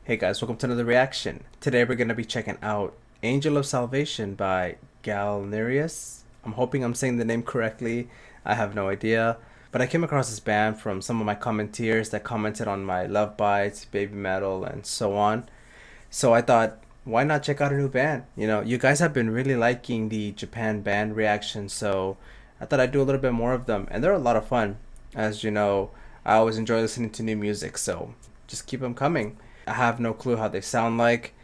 Hey guys, welcome to another reaction. Today we're going to be checking out Angel of Salvation by GALNERYUS. I'm hoping I'm saying the name correctly. I have no idea. But I came across this band from some of my commenters that commented on my Love Bites, Baby Metal, and so on. So I thought, why not check out a new band? You know, you guys have been really liking the Japan band reactions, so I thought I'd do a little bit more of them. And they're a lot of fun. As you know, I always enjoy listening to new music, so just keep them coming. I have no clue how they sound like.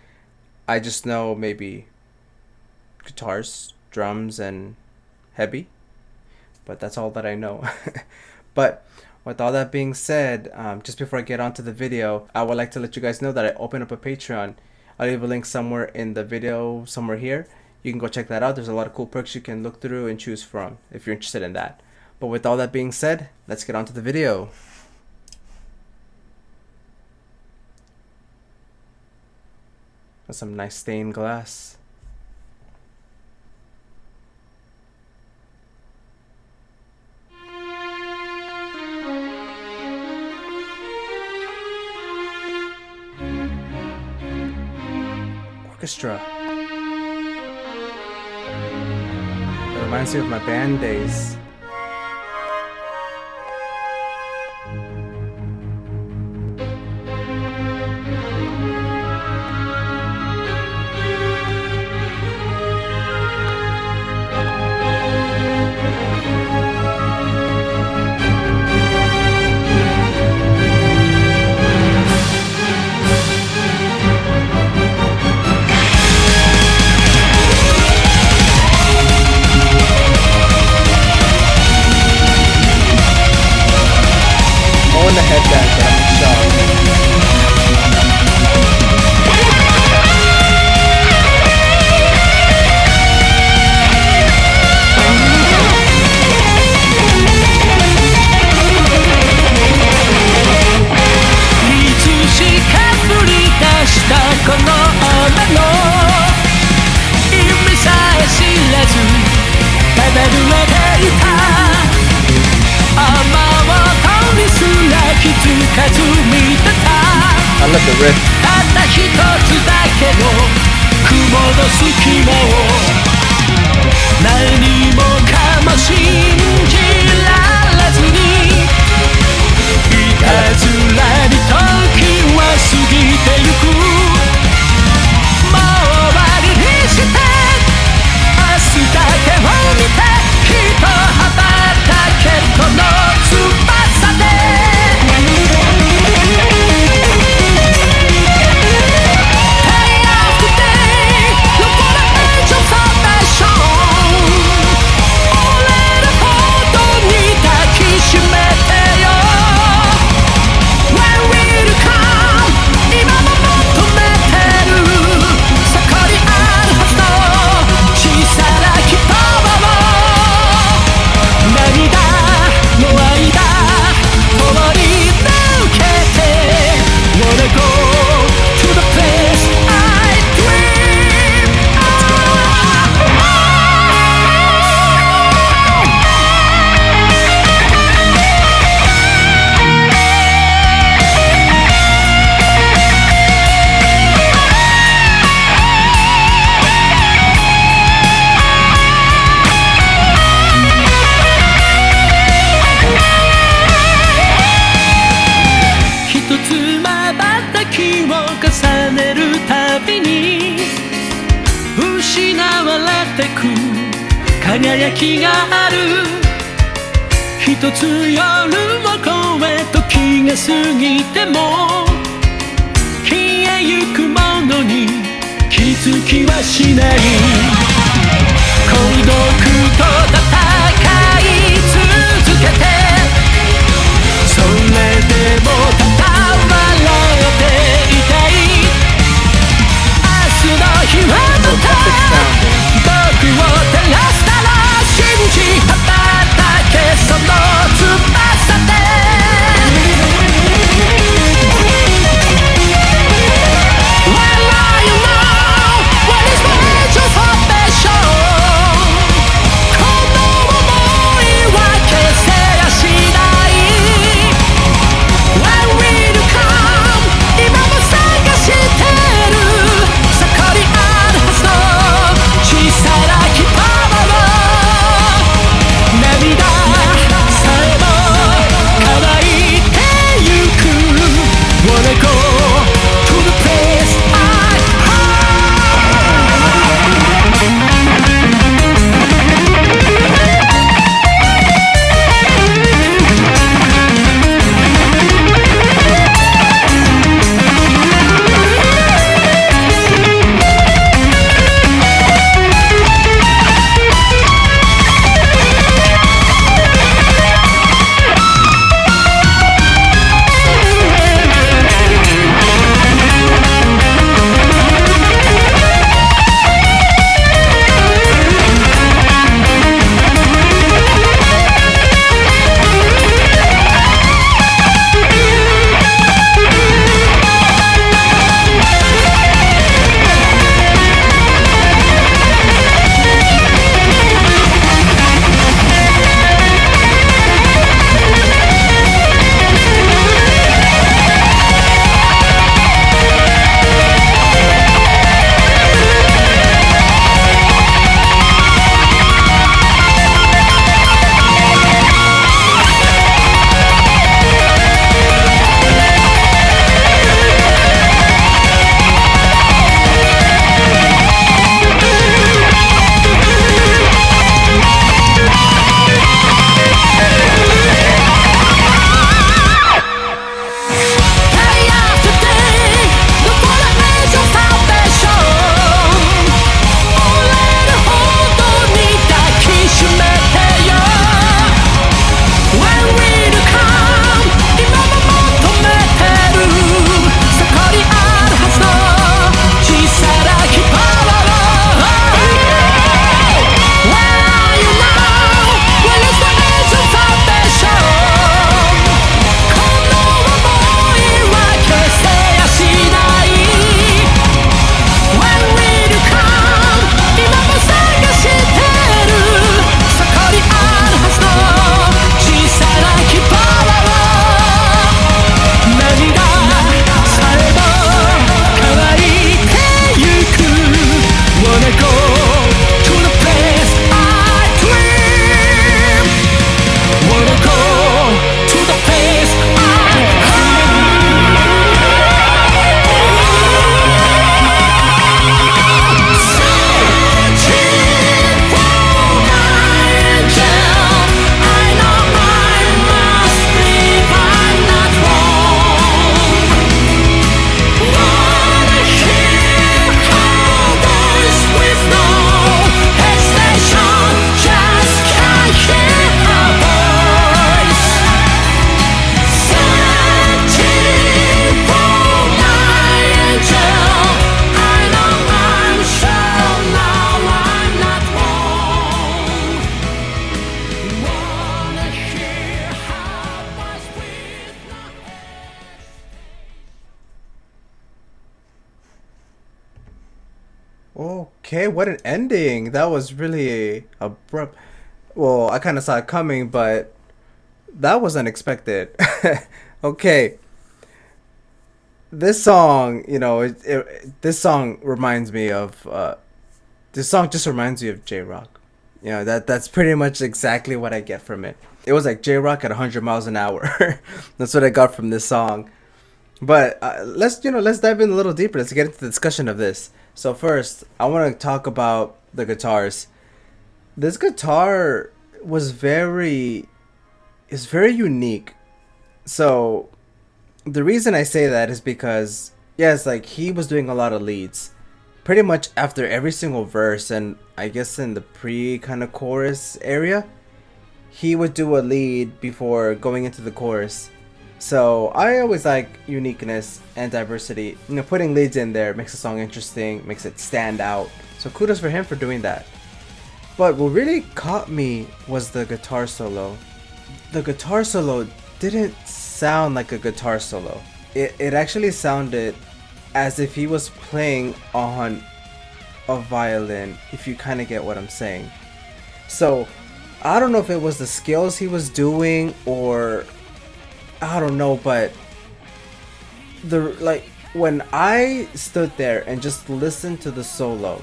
I just know maybe guitars, drums, and heavy. But that's all that I know. But with all that being said, just before I get on to the video, I would like to let you guys know that I opened up a Patreon. I'll leave a link somewhere in the video, somewhere here. You can go check that out. There's a lot of cool perks you can look through and choose from if you're interested in that. But with all that being said, let's get on to the video. That's some nice stained glass. Orchestra. It reminds me of my band days. The headband, but I'm shocked. I love the riff. たった一つだけの雲の隙間を何もかも信じられずにいたずらに時は過ぎてゆくもう終わりにして明日だけを見てひと羽ばたけこの翼で輝きがある一つ夜を越え時が過ぎても消えゆくものに気づきはしない孤独と戦い続けてそれでもたわらっていたい明日の日はまた僕を照らす信じ羽ばたけその翼で Well, I know what is my angel salvation この Okay, what an ending. That was really abrupt. Well, I kind of saw it coming, but that was unexpected. Okay, this song, this song reminds me of this song just reminds me of J Rock. That's pretty much exactly what I get from it. It was like J Rock at 100 miles an hour. That's what I got from this song. But let's dive in a little deeper. Let's get into the discussion of this. So first, I want to talk about the guitars. This guitar was is very unique. So the reason I say that is because yes, like he was doing a lot of leads, pretty much after every single verse, and I guess in the pre kind of chorus area, he would do a lead before going into the chorus. So I always like uniqueness and diversity. Putting leads in there makes a song interesting, makes it stand out. So kudos for him for doing that. But what really caught me was the guitar solo. The guitar solo didn't sound like a guitar solo. It actually sounded as if he was playing on a violin, if you kind of get what I'm saying. So I don't know if it was the scales he was doing or I don't know, but when I stood there and just listened to the solo,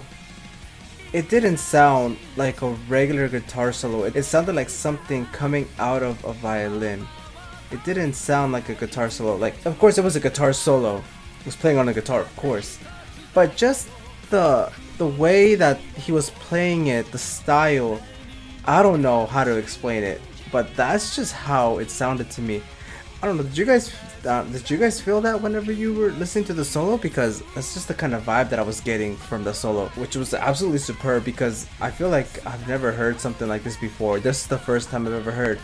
it didn't sound like a regular guitar solo. It sounded like something coming out of a violin. It didn't sound like a guitar solo. Like, of course it was a guitar solo. He was playing on a guitar, of course. But just the way that he was playing it, the style, I don't know how to explain it, but that's just how it sounded to me. I don't know, did you guys feel that whenever you were listening to the solo? Because that's just the kind of vibe that I was getting from the solo, which was absolutely superb, because I feel like I've never heard something like this before. This is the first time I've ever heard.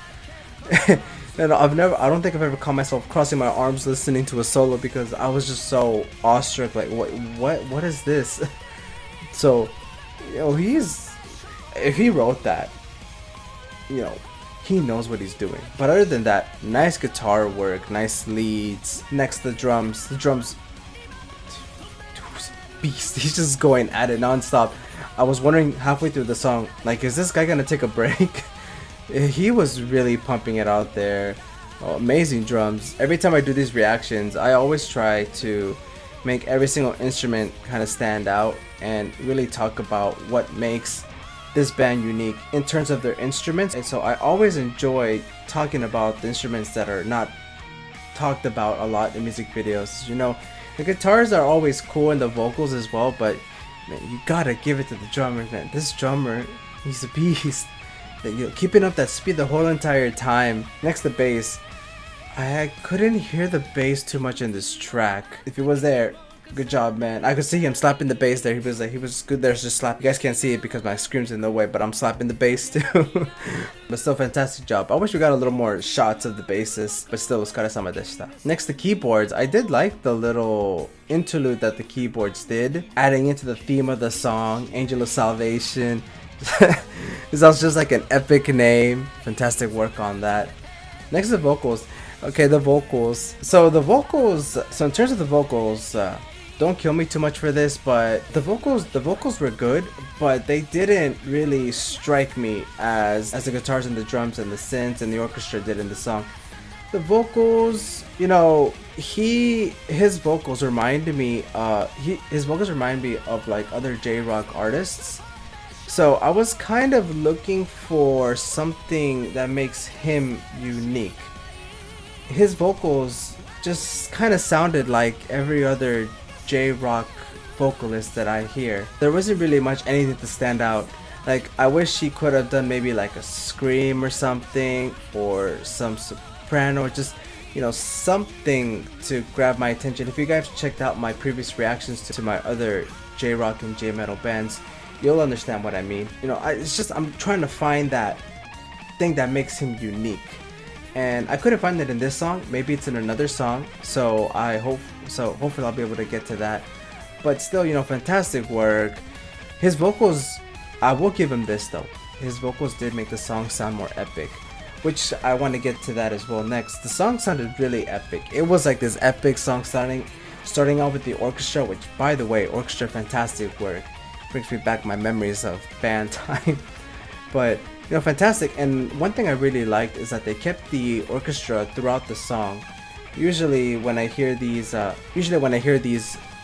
And I don't think I've ever caught myself crossing my arms listening to a solo, because I was just so awestruck, like what is this? So, if he wrote that, he knows what he's doing. But other than that, nice guitar work, nice leads. Next, the drums. The drums, beast. He's just going at it nonstop. I was wondering halfway through the song, like, is this guy gonna take a break? He was really pumping it out there. Oh, amazing drums. Every time I do these reactions, I always try to make every single instrument kind of stand out and really talk about what makes this band unique in terms of their instruments. And so I always enjoy talking about the instruments that are not talked about a lot in music videos. The guitars are always cool and the vocals as well, but man, you gotta give it to the drummer, man. This drummer, he's a beast. Keeping up that speed the whole entire time. Next, the bass. I couldn't hear the bass too much in this track. If it was there, good job, man. I could see him slapping the bass there. He was good there, just slap. You guys can't see it because my screen's in the way, but I'm slapping the bass too. But still, fantastic job. I wish we got a little more shots of the basses, but still, otsukare-sama deshita. Next, the keyboards. I did like the little interlude that the keyboards did, adding into the theme of the song, Angel of Salvation. This sounds just like an epic name. Fantastic work on that. Next, the vocals. Okay, the vocals. So in terms of the vocals, don't kill me too much for this, but the vocals were good, but they didn't really strike me as the guitars and the drums and the synths and the orchestra did in the song. The vocals, his vocals remind me of like other J-Rock artists. So I was kind of looking for something that makes him unique. His vocals just kind of sounded like every other J-Rock vocalist that I hear. There wasn't really much anything to stand out. Like, I wish he could have done maybe like a scream or something, or some soprano, or just something to grab my attention. If you guys checked out my previous reactions to my other J-Rock and J-Metal bands, you'll understand what I mean. I'm trying to find that thing that makes him unique, and I couldn't find it in this song. Maybe it's in another song, so hopefully I'll be able to get to that. But still, fantastic work. His vocals, I will give him this though, his vocals did make the song sound more epic, which I want to get to that as well next. The song sounded really epic. It was like this epic song starting out with the orchestra, which, by the way, orchestra, fantastic work. brings me back my memories of band time. But you know, fantastic. And one thing I really liked is that they kept the orchestra throughout the song. Usually when I hear these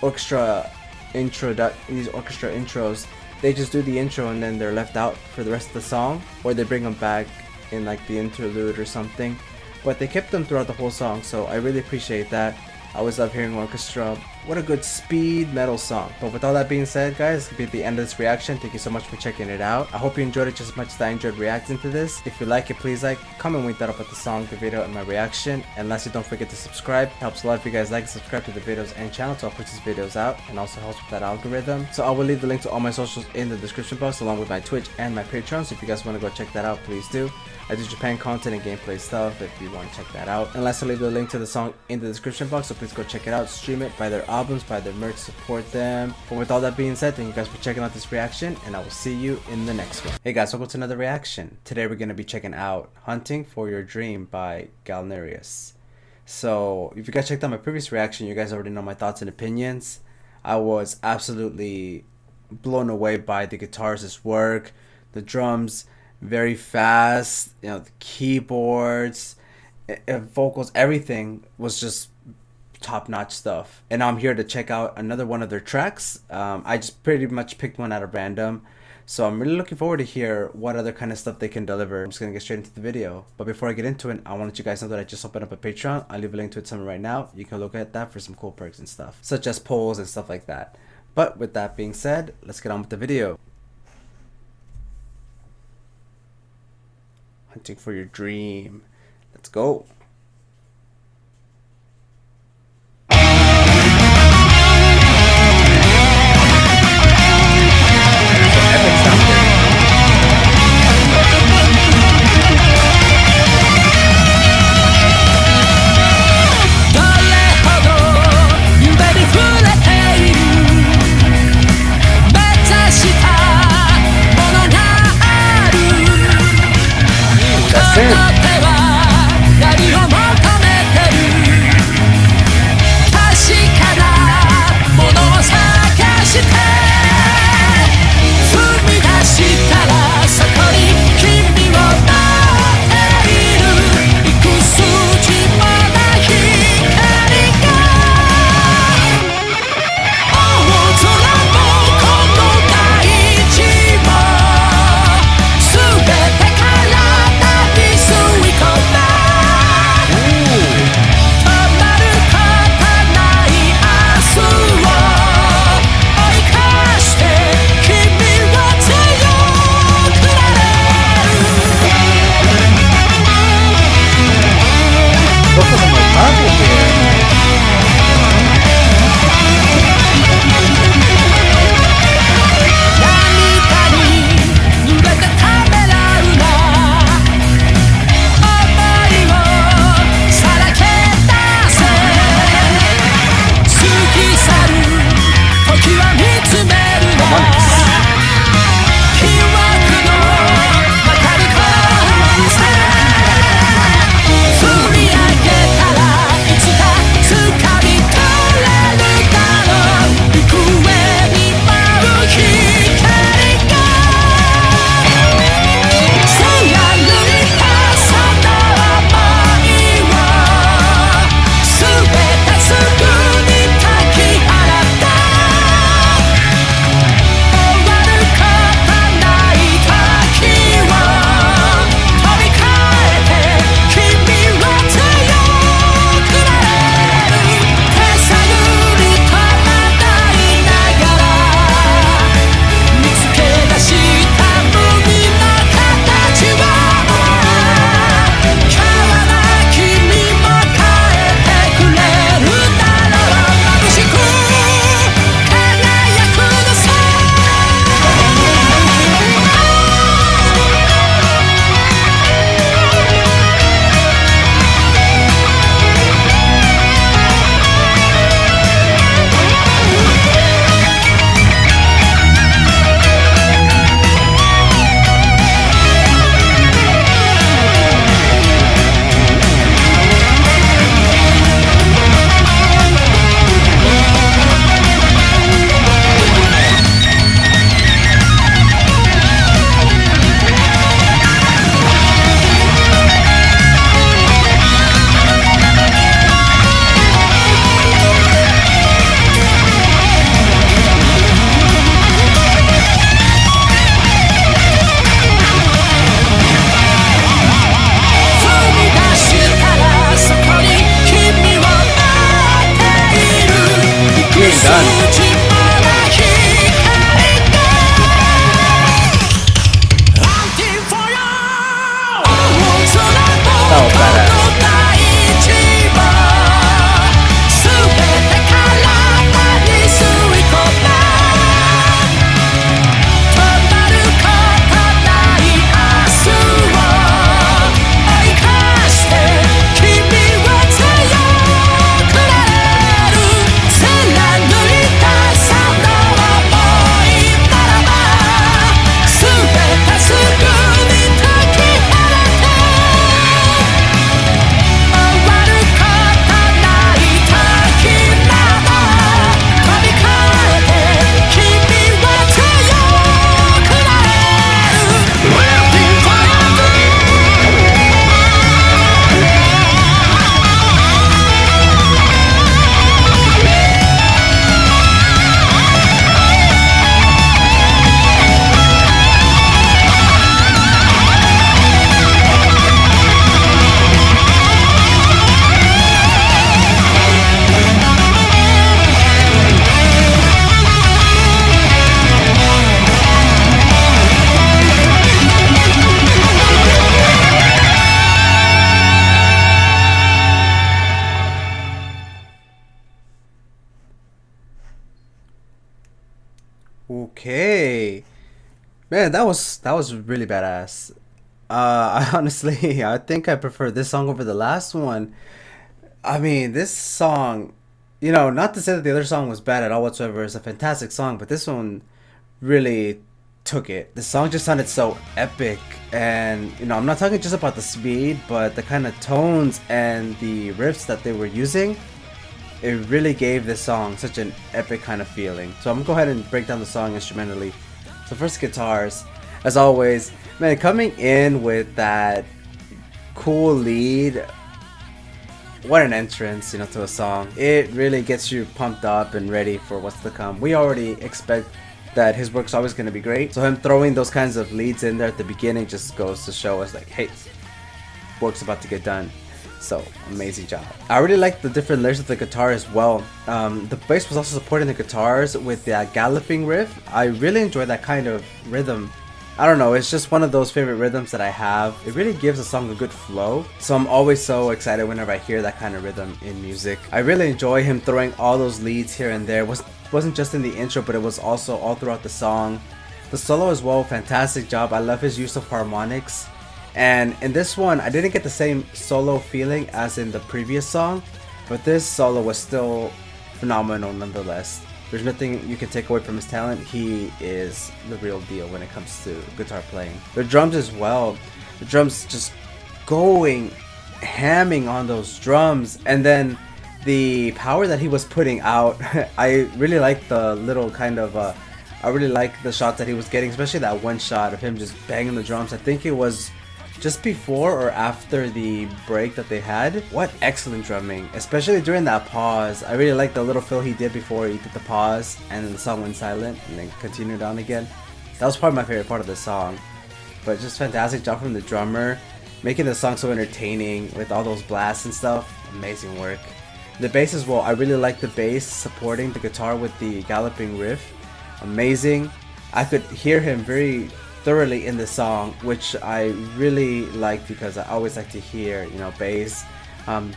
orchestra intros, they just do the intro and then they're left out for the rest of the song, or they bring them back in like the interlude or something. But they kept them throughout the whole song, so I really appreciate that. I always love hearing orchestra. What a good speed metal song. But with all that being said, guys, it's gonna be the end of this reaction. Thank you so much for checking it out. I hope you enjoyed it just as much as I enjoyed reacting to this. If you like it, please like, comment, link that up with the song, the video, and my reaction. And lastly, don't forget to subscribe. It helps a lot if you guys like and subscribe to the videos and channel to help push these videos out, and also helps with that algorithm. So I will leave the link to all my socials in the description box, along with my Twitch and my Patreon. So if you guys want to go check that out, please do. I do Japan content and gameplay stuff if you want to check that out. And lastly, I'll leave the link to the song in the description box, so please go check it out, stream it, buy their albums, buy their merch, support them. But with all that being said, thank you guys for checking out this reaction, and I will see you in the next one. Hey guys, welcome to another reaction. Today we're going to be checking out Hunting for Your Dream by GALNERYUS. So if you guys checked out my previous reaction, you guys already know my thoughts and opinions. I was absolutely blown away by the guitarist's work, the drums, very fast, you know, the keyboards, vocals, everything was just top-notch stuff. And now I'm here to check out another one of their tracks. I just pretty much picked one out of random, so I'm really looking forward to hear what other kind of stuff they can deliver. I'm just gonna get straight into the video, but before I get into it, I want to let you guys know that I just opened up a Patreon. I'll leave a link to it somewhere right now. You can look at that for some cool perks and stuff, such as polls and stuff like that. But with that being said, let's get on with the video. Hunting for Your Dream. Let's go. That's it. Man, that was really badass. I honestly, I think I prefer this song over the last one. I mean, this song, not to say that the other song was bad at all whatsoever. It's a fantastic song, but this one really took it. The song just sounded so epic, and I'm not talking just about the speed, but the kind of tones and the riffs that they were using. It really gave this song such an epic kind of feeling. So I'm gonna go ahead and break down the song instrumentally. So first, guitars, as always, man, coming in with that cool lead. What an entrance, to a song. It really gets you pumped up and ready for what's to come. We already expect that his work's always going to be great. So him throwing those kinds of leads in there at the beginning just goes to show us like, hey, work's about to get done. So, amazing job. I really like the different layers of the guitar as well. The bass was also supporting the guitars with that galloping riff. I really enjoy that kind of rhythm. I don't know, it's just one of those favorite rhythms that I have. It really gives a song a good flow. So I'm always so excited whenever I hear that kind of rhythm in music. I really enjoy him throwing all those leads here and there. Wasn't just in the intro, but it was also all throughout the song. The solo as well, fantastic job. I love his use of harmonics. And in this one, I didn't get the same solo feeling as in the previous song, but this solo was still phenomenal nonetheless. There's nothing you can take away from his talent. He is the real deal when it comes to guitar playing. The drums as well. The drums just going hamming on those drums, and then the power that he was putting out. I really like the little kind of I really like the shots that he was getting, especially that one shot of him just banging the drums. I think it was just before or after the break that they had. What excellent drumming, especially during that pause. I really like the little fill he did before he did the pause and then the song went silent and then continued on again. That was probably my favorite part of the song. But just fantastic job from the drummer, making the song so entertaining with all those blasts and stuff. Amazing work. The bass as well, I really like the bass supporting the guitar with the galloping riff. Amazing. I could hear him very thoroughly in the song, which I really like because I always like to hear, bass.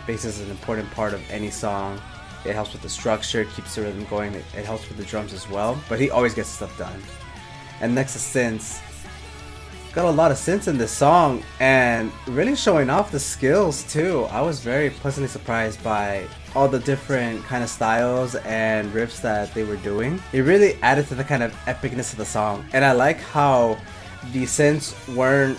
Bass is an important part of any song. It helps with the structure, keeps the rhythm going, it helps with the drums as well, but he always gets stuff done. And next is synths. Got a lot of synths in this song and really showing off the skills too. I was very pleasantly surprised by all the different kind of styles and riffs that they were doing. It really added to the kind of epicness of the song, and I like how the synths weren't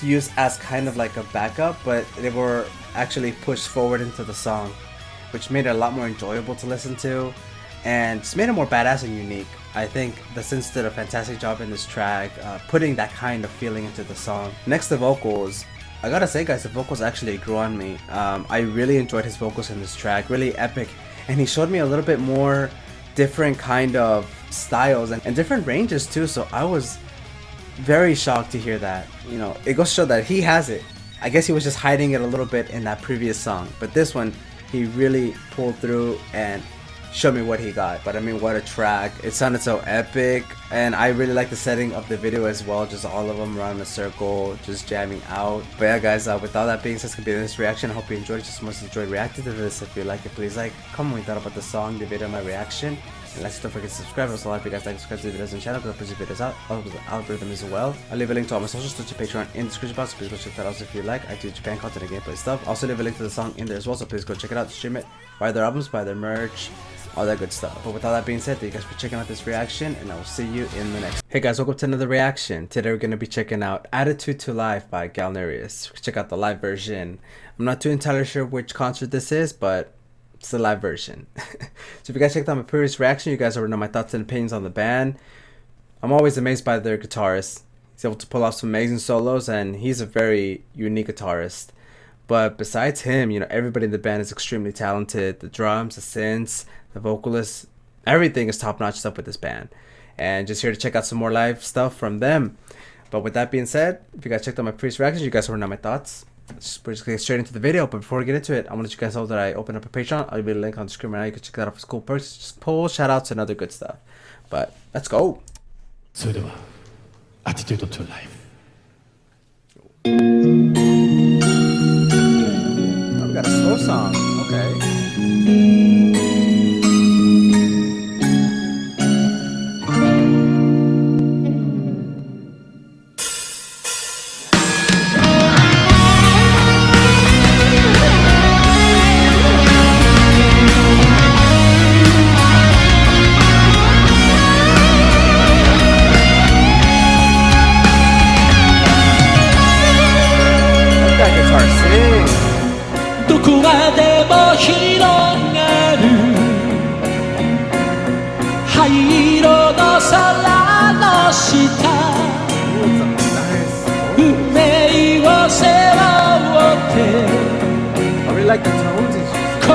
used as kind of like a backup, but they were actually pushed forward into the song, which made it a lot more enjoyable to listen to and just made it more badass and unique. I think the synths did a fantastic job in this track, putting that kind of feeling into the song. Next, the vocals. I gotta say guys, the vocals actually grew on me. I really enjoyed his vocals in this track, really epic, and he showed me a little bit more different kind of styles and different ranges too, so I was very shocked to hear that. It goes to show that he has it. I guess he was just hiding it a little bit in that previous song, but this one he really pulled through and showed me what he got. But I mean, what a track. It sounded so epic, and I really like the setting of the video as well, just all of them around in a circle just jamming out. But yeah guys, with all that being said, it's gonna be this reaction. I hope you enjoyed it just as much as enjoyed reacting to this. If you like it, please like, comment what you thought about the song, the video, my reaction. And let's don't forget to subscribe. Also, if you guys like, subscribe to the videos and channel because I push the videos out. Also, the algorithm as well. I'll leave a link to all my socials, Twitch, Patreon in the description box. So please go check that out if you like. I do Japan content and gameplay stuff. Also, leave a link to the song in there as well. So please go check it out, stream it, buy their albums, buy their merch, all that good stuff. But with all that being said, thank you guys for checking out this reaction, and I will see you in the next. Hey guys, welcome to another reaction. Today we're going to be checking out Attitude to Life by GALNERYUS. Check out the live version. I'm not too entirely sure which concert this is, but it's the live version. So if you guys checked out my previous reaction, you guys already know my thoughts and opinions on the band. I'm always amazed by their guitarist. He's able to pull off some amazing solos, and he's a very unique guitarist. But besides him, everybody in the band is extremely talented. The drums, the synths, the vocalists, everything is top-notch stuff with this band. And just here to check out some more live stuff from them. But with that being said, if you guys checked out my previous reactions, you guys already know my thoughts. We're just gonna get straight into the video, but before we get into it, I want to let you guys know that I opened up a Patreon. I'll leave a link on the screen right now. You can check that out for cool perks, just polls, shout outs, and other good stuff. But let's go. それでは Attitude to Life. Oh, we got a slow song. Okay.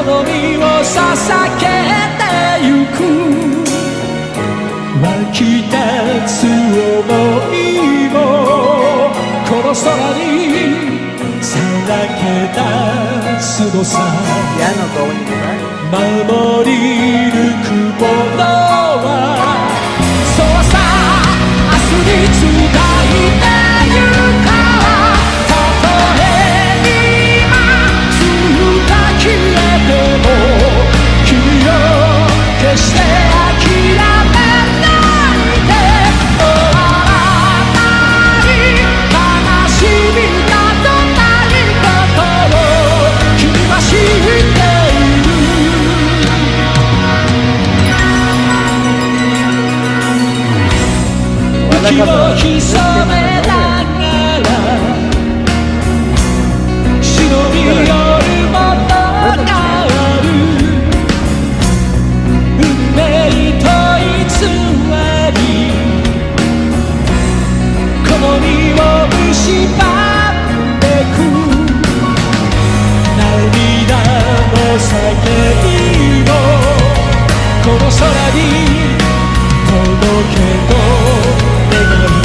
の身を捧げてゆく湧き立つ想いもこの空にさらけ出すのさ Piano go when you do that. 守り抜くものはそうさ明日に伝えてゆこうたとえ今すが消えても君を決して諦めないで終わらない悲しみなどないことを君は知っている息を潜めながら忍び寄るものがある運命と偽りこの身を蝕んでく涙の叫びをこの空に届けと願い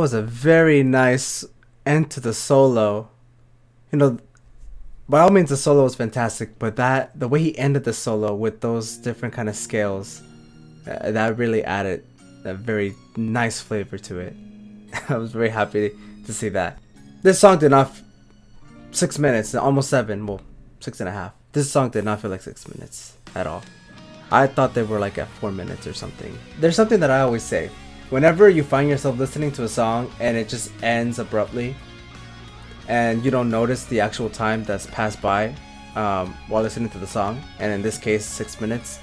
was a very nice end to the solo. You know, by all means the solo was fantastic, but the way he ended the solo with those different kind of scales, that really added a very nice flavor to it. I was very happy to see that. This song did not 6 minutes, almost 7, well 6.5. This song did not feel like 6 minutes at all. I thought they were like at 4 minutes or something. There's something that I always say. Whenever you find yourself listening to a song and it just ends abruptly and you don't notice the actual time that's passed by while listening to the song, and in this case 6 minutes,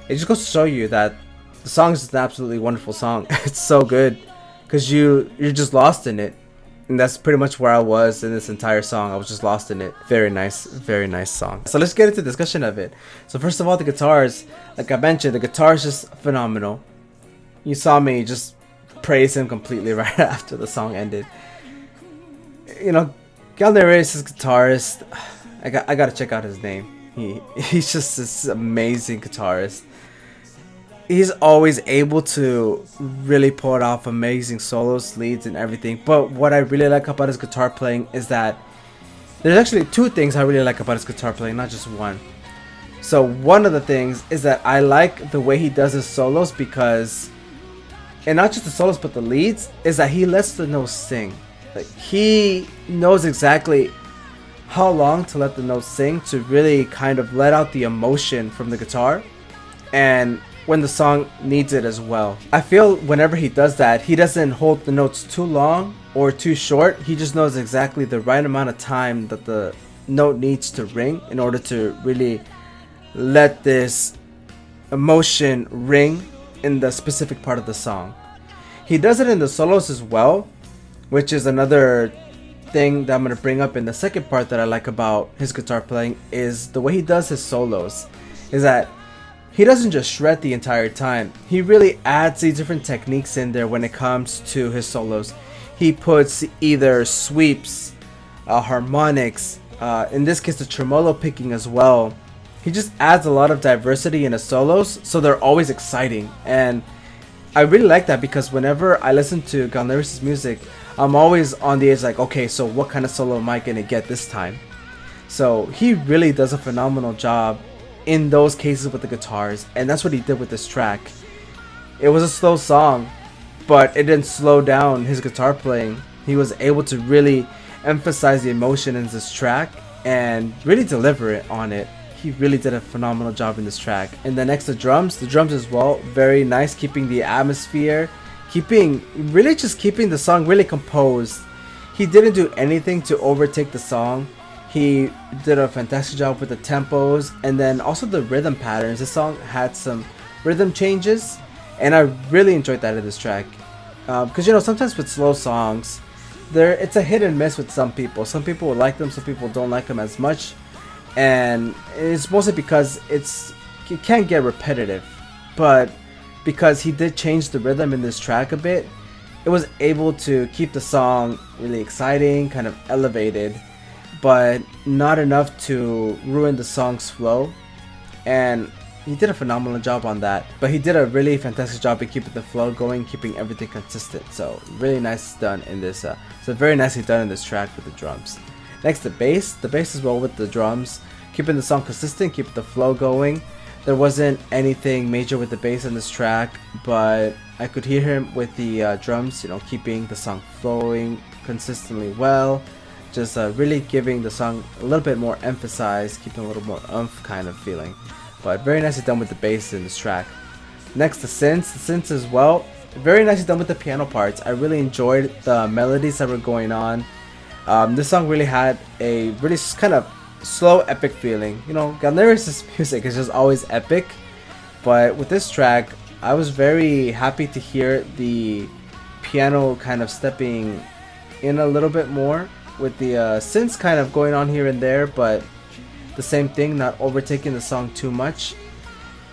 it just goes to show you that the song is an absolutely wonderful song. It's so good because you're just lost in it. And that's pretty much where I was in this entire song. I was just lost in it. Very nice song. So let's get into discussion of it. So first of all, the guitars, like I mentioned, the guitar is just phenomenal. You saw me just praise him completely right after the song ended. You know, GALNERYUS' guitarist, I gotta check out his name. He's just this amazing guitarist. He's always able to really pull off amazing solos, leads, and everything. But what I really like about his guitar playing is that there's actually 2 things I really like about his guitar playing, not just one. So one of the things is that I like the way he does his solos because, and not just the solos but the leads, is that he lets the notes sing. Like, he knows exactly how long to let the notes sing to really kind of let out the emotion from the guitar, and when the song needs it as well. I feel whenever he does that, he doesn't hold the notes too long or too short. He just knows exactly the right amount of time that the note needs to ring in order to really let this emotion ring in the specific part of the song. He does it in the solos as well, which is another thing that I'm going to bring up in the second part that I like about his guitar playing, is the way he does his solos. Is that he doesn't just shred the entire time. He really adds these different techniques in there when it comes to his solos. He puts either sweeps, harmonics, in this case the tremolo picking as well. He just adds a lot of diversity in his solos, so they're always exciting. And I really like that because whenever I listen to GALNERYUS' music, I'm always on the edge like, okay, so what kind of solo am I going to get this time? So he really does a phenomenal job in those cases with the guitars, and that's what he did with this track. It was a slow song, but it didn't slow down his guitar playing. He was able to really emphasize the emotion in this track and really deliver it on it. He really did a phenomenal job in this track. And then next, the drums as well, very nice, keeping the atmosphere, keeping the song really composed. He didn't do anything to overtake the song. He did a fantastic job with the tempos and then also the rhythm patterns. The song had some rhythm changes, and I really enjoyed that in this track. Because, you know, sometimes with slow songs, it's a hit and miss with some people. Some people will like them, some people don't like them as much. And it's mostly because it can get repetitive. But because he did change the rhythm in this track a bit, it was able to keep the song really exciting, kind of elevated, but not enough to ruin the song's flow. And he did a phenomenal job on that. But he did a really fantastic job in keeping the flow going, keeping everything consistent. So really nice done in this. So very nicely done in this track with the drums. Next, the bass. The bass as well with the drums, keeping the song consistent, keeping the flow going. There wasn't anything major with the bass in this track, but I could hear him with the drums, you know, keeping the song flowing consistently well. Just really giving the song a little bit more emphasis, keeping a little more oomph kind of feeling. But very nicely done with the bass in this track. Next, the synths as well. Very nicely done with the piano parts. I really enjoyed the melodies that were going on. This song really had a really kind of slow, epic feeling. You know, GALNERYUS' music is just always epic. But with this track, I was very happy to hear the piano kind of stepping in a little bit more, with the synths kind of going on here and there, but the same thing, not overtaking the song too much,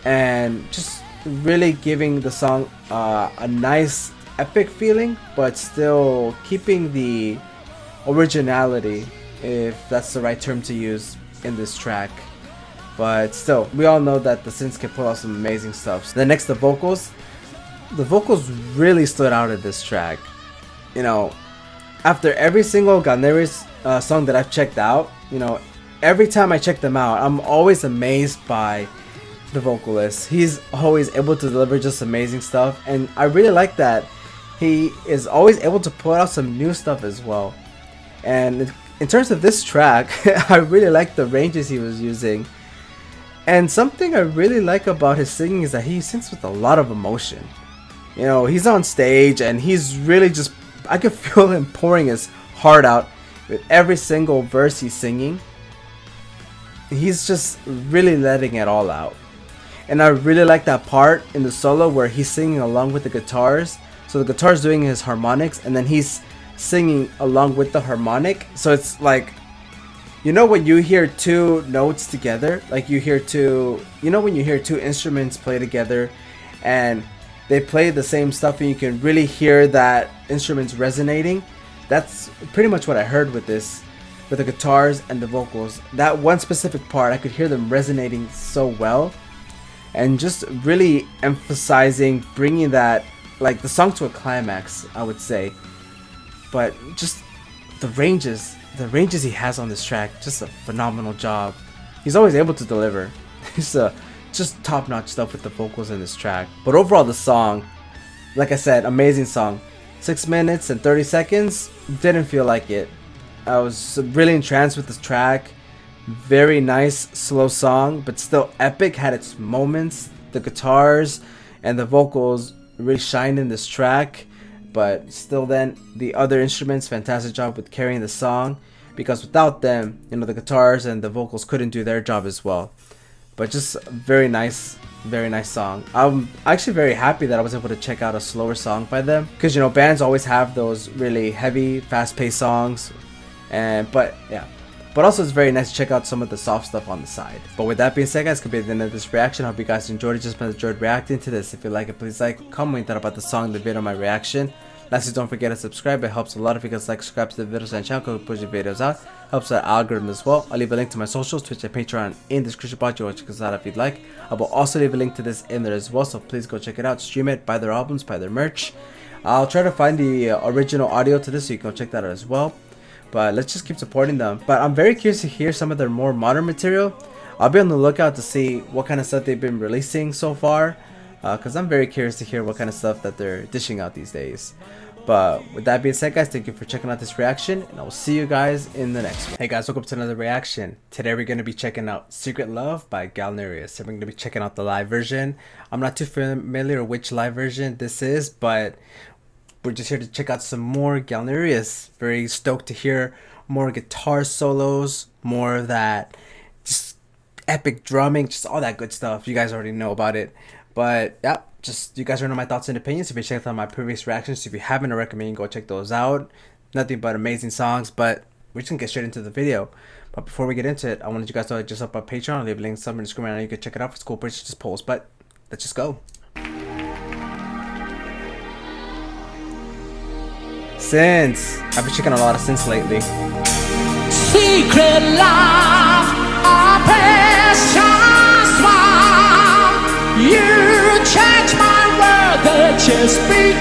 and just really giving the song a nice epic feeling, but still keeping the originality, if that's the right term to use, in this track. But still, we all know that the synths can pull off some amazing stuff. Then next, the vocals. The vocals really stood out in this track. you know, after every single Galnerius song that I've checked out, you know, every time I check them out, I'm always amazed by the vocalist. He's always able to deliver just amazing stuff, and I really like that he is always able to put out some new stuff as well. And in terms of this track, I really like the ranges he was using. And something I really like about his singing is that he sings with a lot of emotion. You know, he's on stage and he's really just, I could feel him pouring his heart out with every single verse he's singing. He's just really letting it all out. And I really like that part in the solo where he's singing along with the guitars. So the guitar's doing his harmonics and then he's singing along with the harmonic. So it's like, you know, when you hear two notes together, like you hear two, you know, when you hear two instruments play together and they play the same stuff and you can really hear that instruments resonating. That's pretty much what I heard with this, with the guitars and the vocals. That one specific part, I could hear them resonating so well and just really emphasizing, bringing that, like the song to a climax, I would say. But just the ranges he has on this track, just a phenomenal job. He's always able to deliver. He's just top-notch stuff with the vocals in this track. But overall, the song, like I said, amazing song. 6 minutes and 30 seconds, didn't feel like it. I was really entranced with this track. Very nice, slow song, but still epic, had its moments. The guitars and the vocals really shined in this track. But still then, the other instruments, fantastic job with carrying the song. Because without them, you know, the guitars and the vocals couldn't do their job as well. But just very nice song. I'm actually very happy that I was able to check out a slower song by them. Because, you know, bands always have those really heavy, fast-paced songs. But also it's very nice to check out some of the soft stuff on the side. But with that being said, guys, could be the end of this reaction. I hope you guys enjoyed it. Just enjoyed reacting to this. If you like it, please like, comment that about the song, the video, my reaction. Lastly, don't forget to subscribe. It helps a lot if you guys like, subscribe to the videos and channel because we push the videos out. Helps our algorithm as well. I'll leave a link to my socials, Twitch and Patreon in the description box. You want to check us out if you'd like. I will also leave a link to this in there as well. So please go check it out, stream it, buy their albums, buy their merch. I'll try to find the original audio to this so you can go check that out as well. But let's just keep supporting them. But I'm very curious to hear some of their more modern material. I'll be on the lookout to see what kind of stuff they've been releasing so far. Because I'm very curious to hear what kind of stuff that they're dishing out these days. But with that being said, guys, thank you for checking out this reaction. And I will see you guys in the next one. Hey guys, welcome to another reaction. Today we're going to be checking out Secret Love by GALNERYUS. And we're going to be checking out the live version. I'm not too familiar which live version this is, but we're just here to check out some more GALNERYUS. Very stoked to hear more guitar solos, more of that just epic drumming, just all that good stuff. You guys already know about it. But yeah, just you guys already know my thoughts and opinions. If you checked out my previous reactions, if you haven't, I recommend you go check those out. Nothing but amazing songs, but we're just gonna get straight into the video. But before we get into it, I wanted you guys to just up on Patreon. I'll leave a link somewhere in the screen right now. You can check it out for school purchase, just polls. But let's just go. Synths. I've been checking a lot of synths lately. Secret love, a precious one. You change my world just because.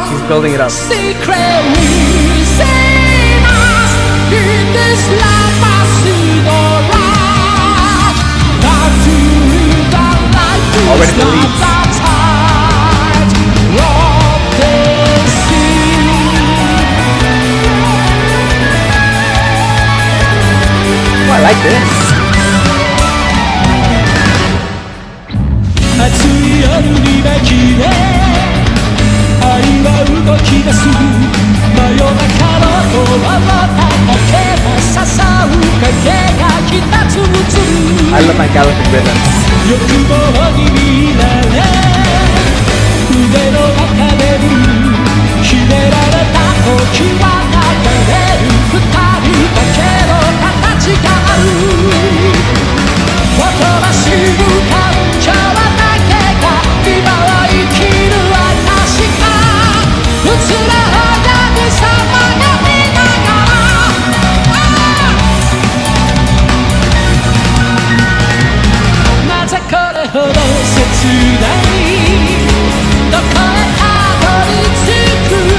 He's building it up. Secret within us, in this life I see the light. Not to live the life is Already not believes. the tide of the sea. Oh, I like this. 熱い夜にめきれ愛は動き出す真夜中のドアを叩けば誘う影が一つ映る I love my galloping rhythms. 欲望に見られ腕の中で秘められた時は流れる二人だけの形があるほとばしる感情はだけが今は生きる証かうつらは闇さまが見ながらなぜこれほど切ないどこへたどり着く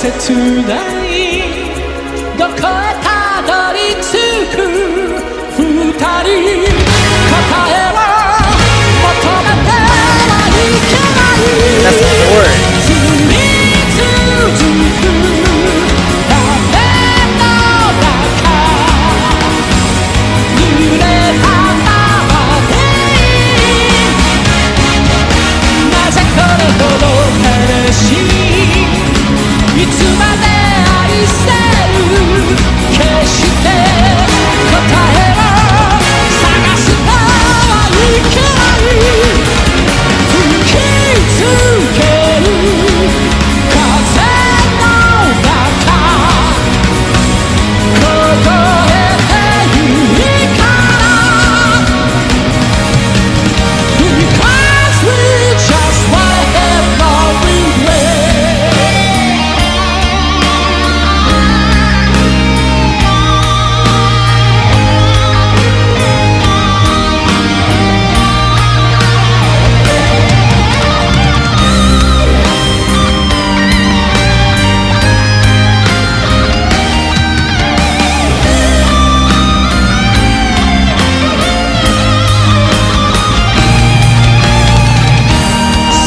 切ないどこへたどり着く二人答えを求めてはいけない That's the chord. 降り続く雨の中濡れたままでなぜこれほど悲しいいつまで愛せる決して答えを探してはいけない吹きつける風の中凍えてゆいから Because we just wanna have no regret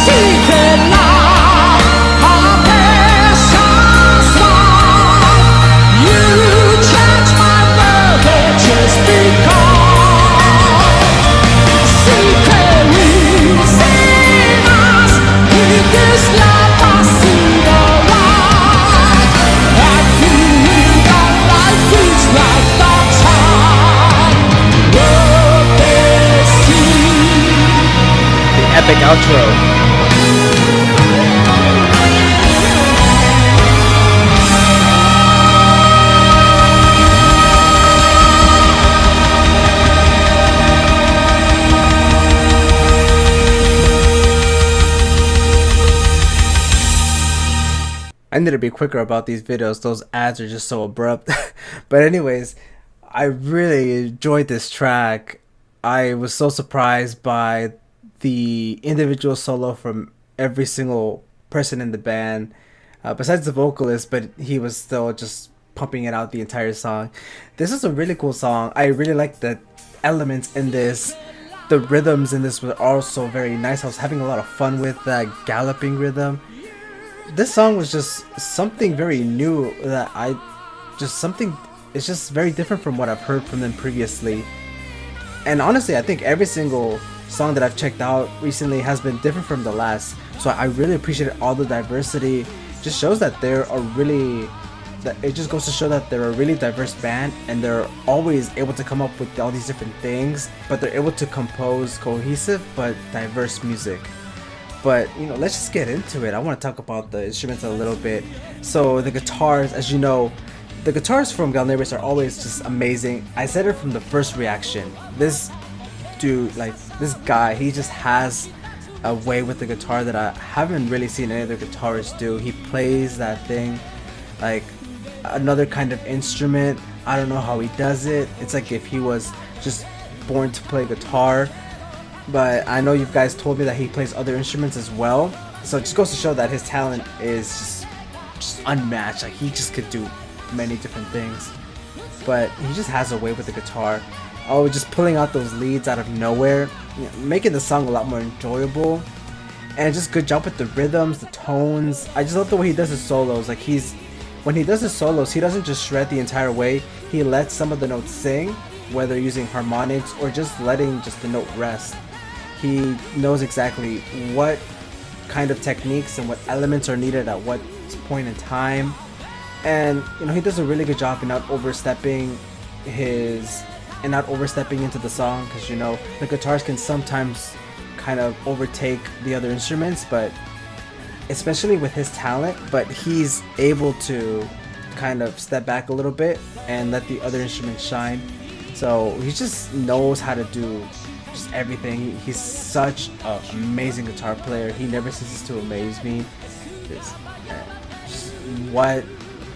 Secret love, passion song. You change my world just because. Secret within us, in this life I see the light. I feel that life is like the tide of the sea. The epic outro. I need to be quicker about these videos. Those ads are just so abrupt. But anyways, I really enjoyed this track. I was so surprised by the individual solo from every single person in the band, besides the vocalist, but he was still just pumping it out the entire song. This is a really cool song. I really like the elements in this. The rhythms in this were also very nice. I was having a lot of fun with that galloping rhythm. This song was just something very new that it's just very different from what I've heard from them previously. And honestly, I think every single song that I've checked out recently has been different from the last. So I really appreciated all the diversity. Just shows that it just goes to show that they're a really diverse band and they're always able to come up with all these different things, but they're able to compose cohesive but diverse music. But let's just get into it. I want to talk about the instruments a little bit. So the guitars, as you know, the guitars from Galnerus are always just amazing. I said it from the first reaction. This dude, like this guy, he just has a way with the guitar that I haven't really seen any other guitarists do. He plays that thing like another kind of instrument. I don't know how he does it. It's like if he was just born to play guitar. But I know you guys told me that he plays other instruments as well. So it just goes to show that his talent is just unmatched. Like he just could do many different things. But he just has a way with the guitar. Oh, just pulling out those leads out of nowhere, making the song a lot more enjoyable. And just good job with the rhythms, the tones. I just love the way he does his solos. Like when he does his solos, he doesn't just shred the entire way. He lets some of the notes sing, whether using harmonics or just letting just the note rest. He knows exactly what kind of techniques and what elements are needed at what point in time. And he does a really good job in not overstepping into the song, because the guitars can sometimes kind of overtake the other instruments, but especially with his talent, but he's able to kind of step back a little bit and let the other instruments shine. So he just knows how to do just everything. He's such an amazing guitar player. He never ceases to amaze me. Just what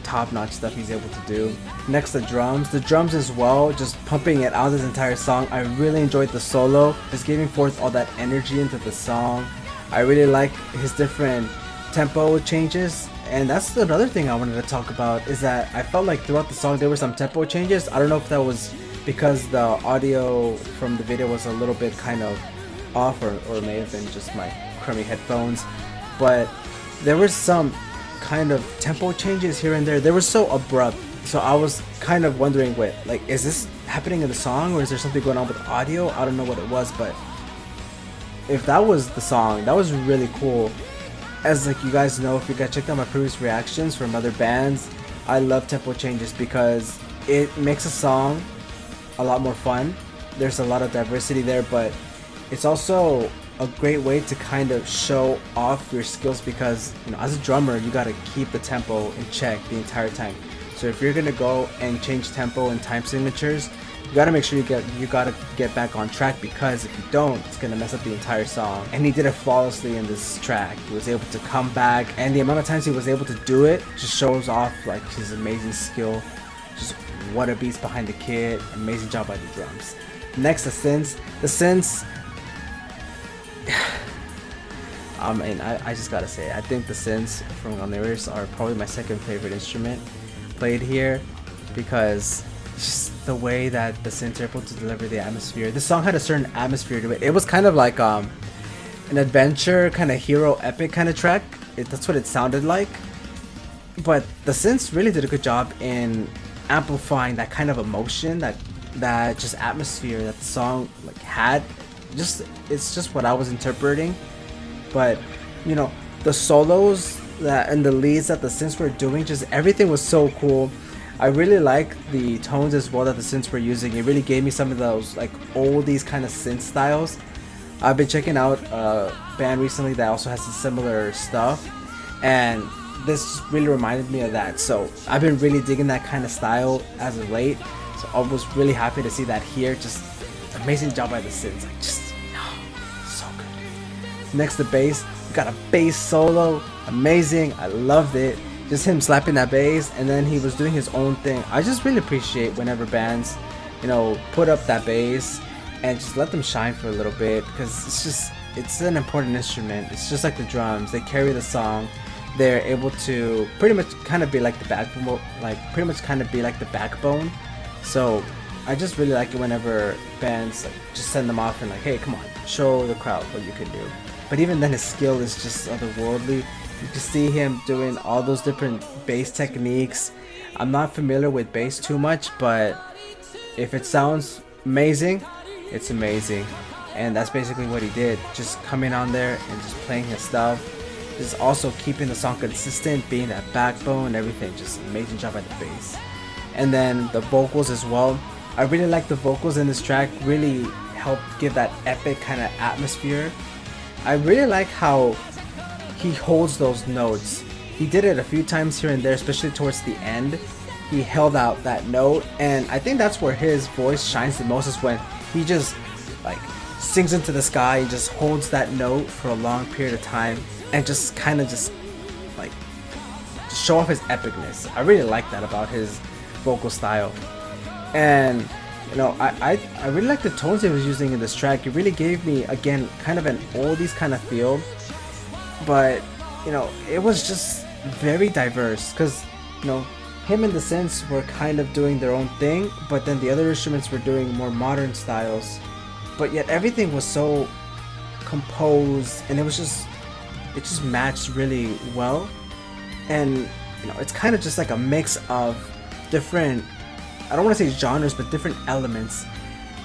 top-notch stuff he's able to do. Next, the drums as well, just pumping it out this entire song. I really enjoyed the solo, just giving forth all that energy into the song. I really like his different tempo changes And that's another thing I wanted to talk about, is that I felt like throughout the song there were some tempo changes. I don't know if that was because the audio from the video was a little bit kind of off, or it may have been just my crummy headphones, but there were some kind of tempo changes here and there. They were so abrupt, so I was kind of wondering, wait, like, is this happening in the song, or is there something going on with audio? I don't know what it was, but if that was the song, that was really cool. As like you guys know, if you guys checked out my previous reactions from other bands, I love tempo changes because it makes a song a lot more fun. There's a lot of diversity there, but it's also a great way to kind of show off your skills, because you know, as a drummer, you gotta keep the tempo in check the entire time. So if you're gonna go and change tempo and time signatures, you gotta make sure you gotta get back on track, because if you don't, it's gonna mess up the entire song. And he did it flawlessly in this track. He was able to come back, and the amount of times he was able to do it just shows off like his amazing skill. Just what a beast behind the kid. Amazing job by the drums. Next, the synths. The synths, I mean, I just gotta say, I think the synths from GALNERYUS are probably my second favorite instrument played here, because just the way that the synths are able to deliver the atmosphere. This song had a certain atmosphere to it. It was kind of like an adventure, kind of hero epic kind of track. That's what it sounded like. But the synths really did a good job in amplifying that kind of emotion, that just atmosphere that the song like had. It's just what I was interpreting. But you know, the solos and the leads that the synths were doing, just everything was so cool. I really like the tones as well that the synths were using. It really gave me some of those like oldies kind of synth styles. I've been checking out a band recently that also has some similar stuff, and this really reminded me of that. So I've been really digging that kind of style as of late. So I was really happy to see that here. Just amazing job by the synths. Like, just so good. Next, the bass. We got a bass solo. Amazing. I loved it. Just him slapping that bass, and then he was doing his own thing. I just really appreciate whenever bands, you know, put up that bass and just let them shine for a little bit, because it's an important instrument. It's just like the drums. They carry the song. They're able to pretty much kind of be like the backbone, So I just really like it whenever bands like just send them off and like, hey, come on, show the crowd what you can do. But even then, his skill is just otherworldly. You can see him doing all those different bass techniques. I'm not familiar with bass too much, but if it sounds amazing, it's amazing. And that's basically what he did. Just coming on there and just playing his stuff. Just also keeping the song consistent, being that backbone, everything. Just amazing job by the bass. And then the vocals as well. I really like the vocals in this track. Really helped give that epic kind of atmosphere. I really like how he holds those notes. He did it a few times here and there, especially towards the end. He held out that note, and I think that's where his voice shines the most, is when he just like sings into the sky and just holds that note for a long period of time and just kind of just like show off his epicness. I really like that about his vocal style. And you know, I really like the tones he was using in this track. It really gave me, again, kind of an oldies kind of feel, but you know, it was just very diverse, because you know, him and the synths were kind of doing their own thing, but then the other instruments were doing more modern styles, but yet everything was so composed, and it just matched really well. And you know, it's kind of just like a mix of different, I don't want to say genres, but different elements,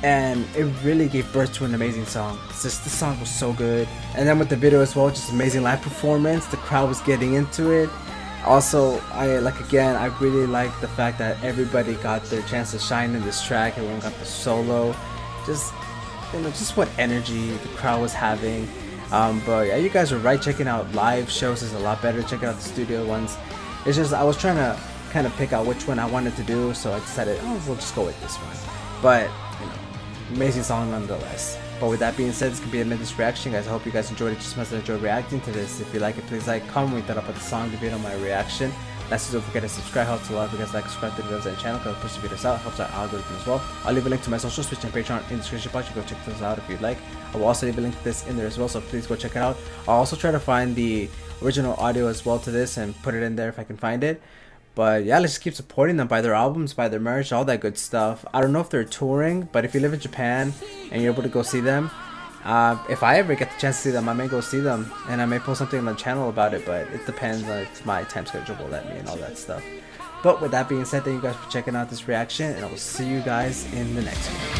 and it really gave birth to an amazing song. It's just, the song was so good. And then with the video as well, just amazing live performance. The crowd was getting into it. Also, I really like the fact that everybody got their chance to shine in this track. Everyone got the solo. Just, you know, just what energy the crowd was having. But yeah, you guys were right. Checking out live shows is a lot better. Checking out the studio ones. It's just, I was trying to kind of pick out which one I wanted to do, so I decided, oh, we'll just go with this one. But you know, amazing song nonetheless. But with that being said, this could be a minute reaction, guys. I hope you guys enjoyed it just as much as I enjoyed reacting to this. If you like it, please like, comment, that up with the song, the video, my reaction. Lastly, don't forget to subscribe. Helps a lot if you guys like, subscribe to the videos and channel, because push the videos out, helps our algorithm as well. I'll leave a link to my social, Twitch and Patreon in the description box. You go check those out if you'd like. I will also leave a link to this in there as well, so please go check it out. I'll also try to find the original audio as well to this and put it in there if I can find it. But yeah, let's just keep supporting them, buy their albums, buy their merch, all that good stuff. I don't know if they're touring, but if you live in Japan and you're able to go see them, if I ever get the chance to see them, I may go see them, and I may post something on the channel about it, but it depends on if my time schedule will let me and all that stuff. But with that being said, thank you guys for checking out this reaction, and I will see you guys in the next one.